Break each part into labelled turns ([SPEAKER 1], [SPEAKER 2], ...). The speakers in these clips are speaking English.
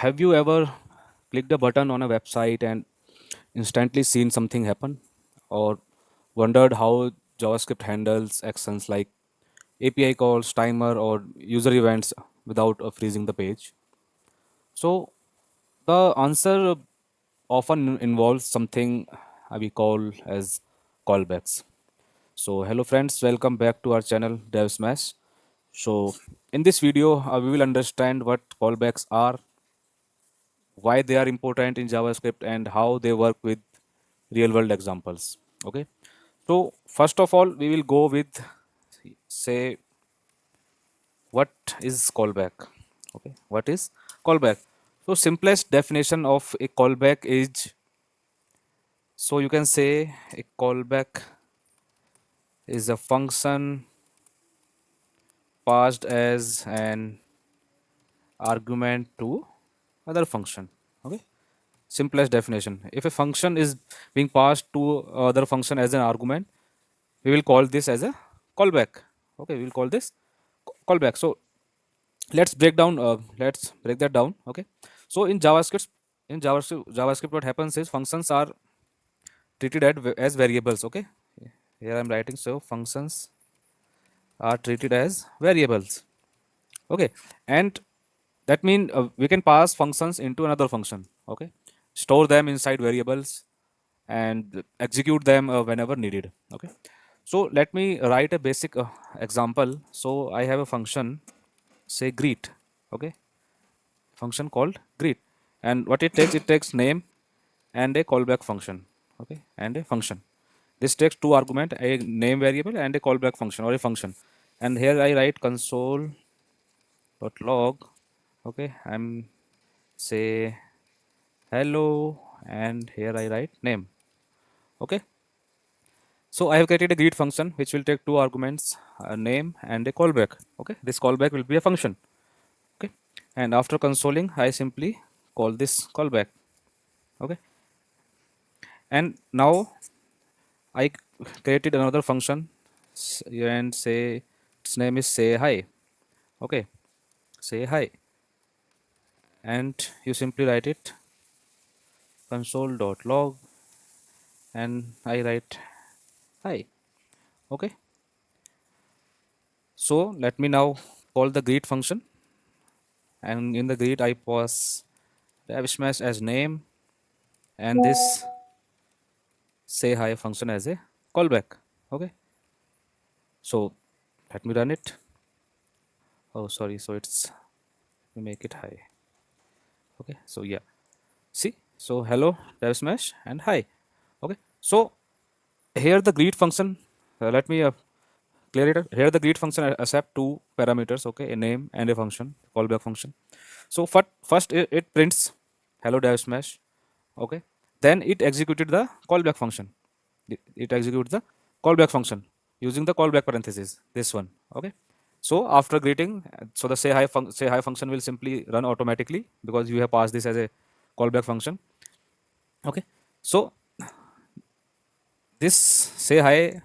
[SPEAKER 1] Have you ever clicked a button on a website and instantly seen something happen? Or wondered how JavaScript handles actions like API calls, timer, or user events without freezing the page? So, the answer often involves something we call as callbacks. So, hello friends, welcome back to our channel Dev Smash. So, in this video, we will understand what callbacks are, why they are important in JavaScript, and how they work with real world examples. Okay. So first of all, we will go with say what is callback. Okay. What is callback? So simplest definition of a callback is, so you can say a callback is a function passed as an argument to other function. Okay, simplest definition. If a function is being passed to other function as an argument, we will call this as a callback. Okay, we will call this callback. So let's break that down. Okay, so in JavaScript what happens is functions are treated as variables. Okay, here I'm writing, so functions are treated as variables. Okay, and that means we can pass functions into another function. Okay, store them inside variables and execute them whenever needed. Okay, so let me write a basic example. So I have a function, say greet. Okay, function called greet, and what it takes name and a callback function. Okay, and a function. This takes two argument, a name variable and a callback function or a function. And here I write console.log. Okay, I'm say hello, and here I write name. Okay, so I have created a greet function which will take two arguments, a name and a callback. Okay, this callback will be a function. Okay, and after consoling I simply call this callback. Okay, and now I created another function and say its name is say hi. Okay, say hi, and you simply write it console.log, and I write hi. Okay, so let me now call the greet function, and in the greet I pass the smash as name and this say hi function as a callback. Okay, so let me run it. Oh sorry, so it's, we make it high. Okay, so yeah, see, so hello dev smash and hi. Okay, so here the greet function, let me clear it up. Here the greet function accept two parameters. Okay, a name and a function, callback function. So first it prints hello dev smash. Okay, then it executed the callback function. It executes the callback function using the callback parenthesis, this one. Okay, so after greeting, so the say hi function will simply run automatically because you have passed this as a callback function. Okay, so this say hi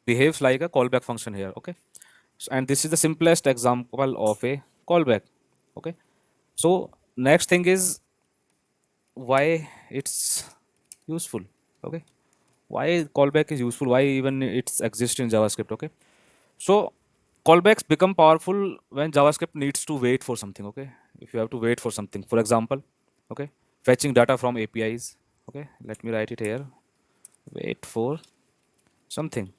[SPEAKER 1] behaves like a callback function here. Okay, and this is the simplest example of a callback. Okay, so next thing is why it's useful. Okay, why callback is useful, why even it's exist in JavaScript. Okay, so callbacks become powerful when JavaScript needs to wait for something. Okay, if you have to wait for something, for example, okay, fetching data from APIs. Okay, let me write it here, wait for something.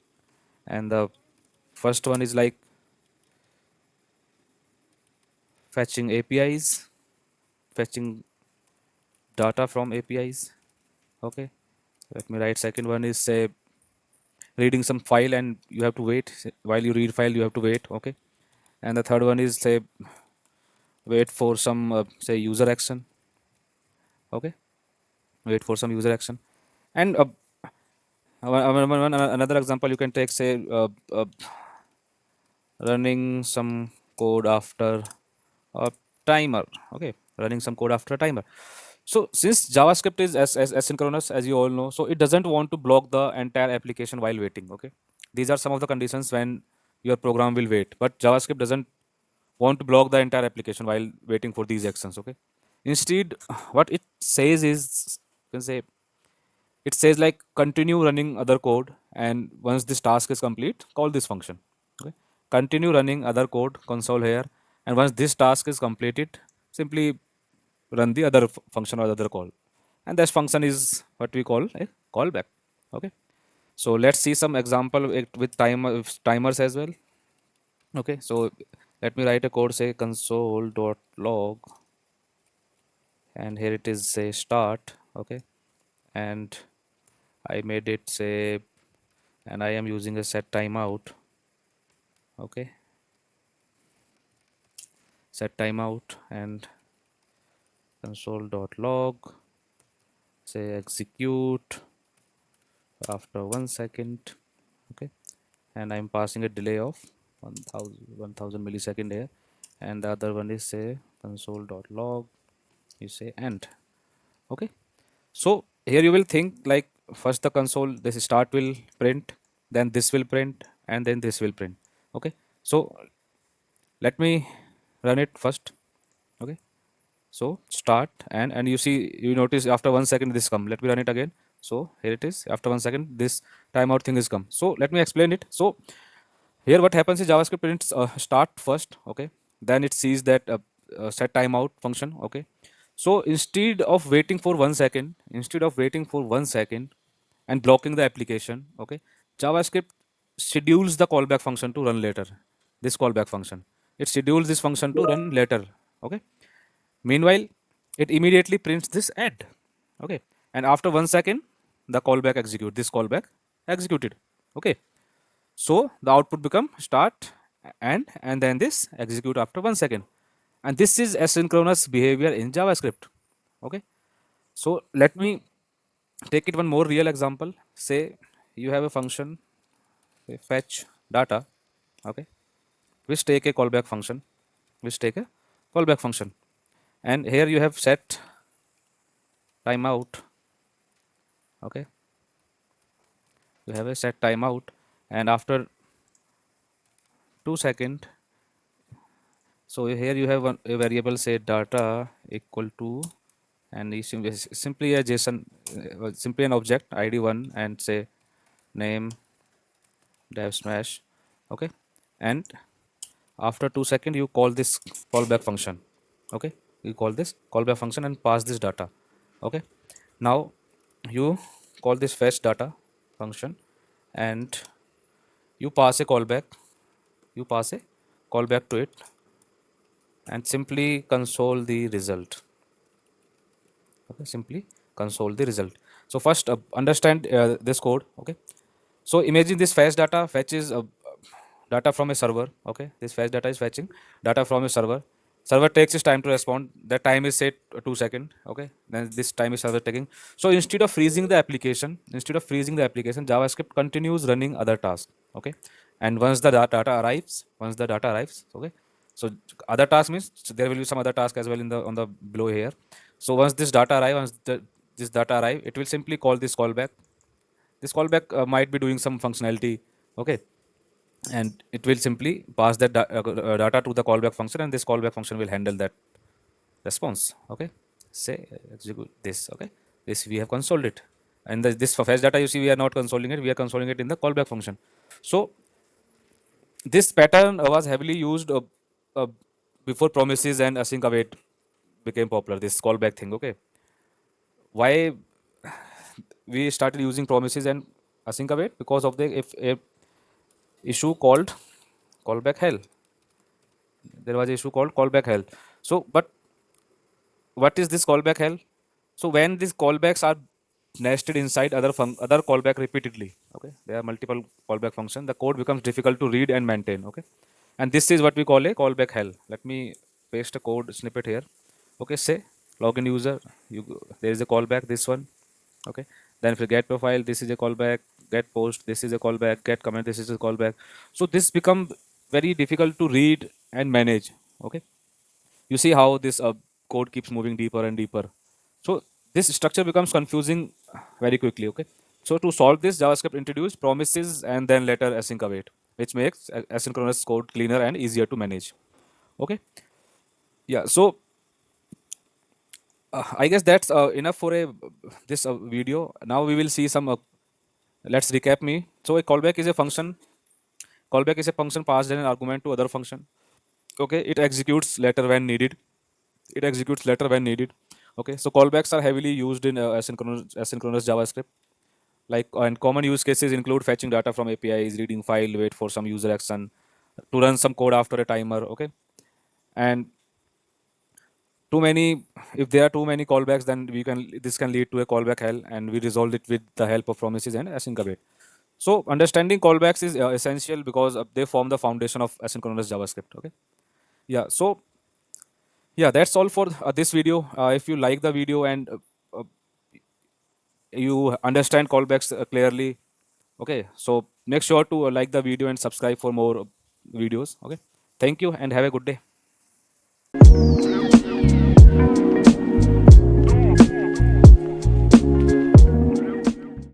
[SPEAKER 1] And the first one is like fetching APIs, fetching data from APIs. Okay, let me write second one is say reading some file and you have to wait, while you read file you have to wait. Okay, and the third one is say wait for some say user action. Okay, wait for some user action. And another example you can take, say running some code after a timer. Okay, running some code after a timer. So since JavaScript is as asynchronous, as you all know, so it doesn't want to block the entire application while waiting. Okay, these are some of the conditions when your program will wait, but JavaScript doesn't want to block the entire application while waiting for these actions. Okay, Instead, what it says is, you can say, it says like continue running other code, and once this task is complete, call this function. Okay, continue running other code console here, and once this task is completed, simply run the other function or the other call, and this function is what we call a callback. Okay, so let's see some example with timers as well. Okay, so let me write a code, say console.log, and here it is say start. Okay, and I made it say, and I am using a set timeout. Okay, set timeout and console.log, say execute after 1 second. Okay, and I'm passing a delay of 1000 millisecond here, and the other one is say console.log, you say end. Okay, so here you will think like first the console, this start will print, then this will print, and then this will print. Okay, so let me run it first. Okay, so start, and you see, you notice after 1 second this come. Let me run it again. So here it is, after 1 second this timeout thing is come. So let me explain it. So here what happens is JavaScript prints start first. Okay, then it sees that set timeout function. Okay, so instead of waiting for 1 second and blocking the application, okay, JavaScript schedules the callback function to run later. This callback function, it schedules this function to run later. Okay, meanwhile, it immediately prints this end. Okay, and after 1 second, the callback execute. This callback executed. Okay, so the output become start and then this execute after 1 second, and this is asynchronous behavior in JavaScript. Okay, so let me take it one more real example. Say you have a function, say fetch data. Okay, which take a callback function, which take a callback function, and here you have set timeout. Okay, you have a set timeout, and after 2 second, so here you have a variable say data equal to, and is simply a JSON, simply an object id1, and say name dev smash. Okay, and after 2 second you call this callback function. Okay, you call this callback function and pass this data. Okay, now you call this fetch data function, and you pass a callback, you pass a callback to it, and simply console the result. Okay, simply console the result. So first understand this code. Okay, so imagine this fetch data fetches data from a server. Okay, this fetch data is fetching data from a server takes its time to respond. The time is set 2 second. Okay, then this time is server taking. So instead of freezing the application, JavaScript continues running other tasks. Okay, and once the data arrives, okay, so other task means there will be some other task as well in the on the below here. So once this data arrive, this data arrive, it will simply call this callback. This callback might be doing some functionality. Okay, and it will simply pass that data to the callback function, and this callback function will handle that response. Okay, say execute this. Okay, this we have consoled it, and this fetch data, you see, we are not consoling it, we are consoling it in the callback function. So this pattern was heavily used uh, before promises and async await became popular. This callback thing. Okay, why we started using promises and async await? Because of the if a issue called callback hell. There was an issue called callback hell. So, but what is this callback hell? So when these callbacks are nested inside other callback repeatedly, okay, there are multiple callback functions. The code becomes difficult to read and maintain. Okay, and this is what we call a callback hell. Let me paste a code snippet here. Okay, say login user. There is a callback. This one. Okay, then for get profile, this is a callback. Get post, this is a callback. Get comment, this is a callback. So this become very difficult to read and manage. Okay, you see how this code keeps moving deeper and deeper. So this structure becomes confusing very quickly. Okay, so to solve this, JavaScript introduced promises and then later async await, which makes asynchronous code cleaner and easier to manage. Okay, yeah, so I guess that's enough for a this video. Now we will see some. Let's recap me. So a callback is a function. Callback is a function passed in an argument to other function. Okay, it executes later when needed. It executes later when needed. Okay, so callbacks are heavily used in asynchronous JavaScript. Like and common use cases include fetching data from APIs, reading file, wait for some user action, to run some code after a timer. Okay, and too many if there are too many callbacks, then we can this can lead to a callback hell, and we resolve it with the help of promises and async-await. So understanding callbacks is essential because they form the foundation of asynchronous JavaScript. Okay, yeah. So yeah, that's all for this video. If you like the video and uh, you understand callbacks clearly, okay, so make sure to like the video and subscribe for more videos. Okay, thank you and have a good day.